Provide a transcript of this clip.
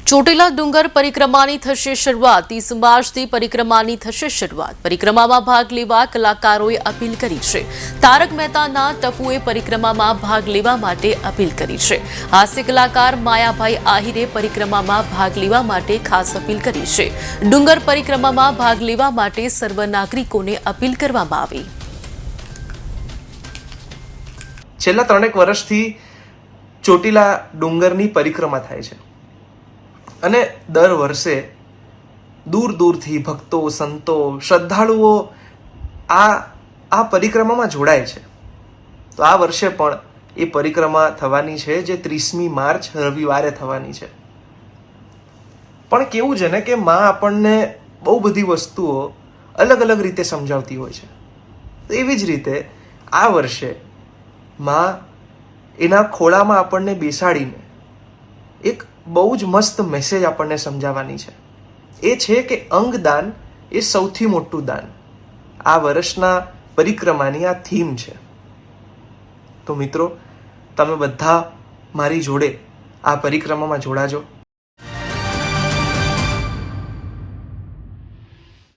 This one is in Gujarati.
ચોટીલા ડુંગર પરિક્રમાની થશે શરૂઆત। 30 માર્ચથી પરિક્રમાની થશે શરૂઆત। પરિક્રમામાં ભાગ લેવા કલાકારોએ અપીલ કરી છે। તારક મહેતાના ટપુએ પરિક્રમામાં ભાગ લેવા માટે અપીલ કરી છે। હાસ્ય કલાકાર માયાભાઈ આહિરે પરિક્રમામાં ભાગ લેવા માટે ખાસ અપીલ કરી છે। ડુંગર પરિક્રમામાં ભાગ લેવા માટે સર્વ નાગરિકોને અપીલ કરવામાં આવી। છેલ્લા 3 વર્ષથી ચોટીલા ડુંગરની પરિક્રમા થાય છે અને દર વર્ષે દૂર દૂરથી ભક્તો, સંતો, શ્રદ્ધાળુઓ આ પરિક્રમામાં જોડાય છે। તો આ વર્ષે પણ એ પરિક્રમા થવાની છે, જે 30મી માર્ચ રવિવારે થવાની છે। પણ કેવું છે ને કે માં આપણને બહુ બધી વસ્તુઓ અલગ અલગ રીતે સમજાવતી હોય છે। તો એવી જ રીતે આ વર્ષે માં એના ખોળામાં આપણને બેસાડીને એક બહુ જ મસ્ત મેસેજ આપણને સમજાવવાની છે। એ છે કે અંગદાન એ સૌથી મોટું દાન। આ વર્ષના પરિક્રમાની આ થીમ છે। તો મિત્રો, તમે બધા મારી જોડે આ પરિક્રમામાં જોડાજો।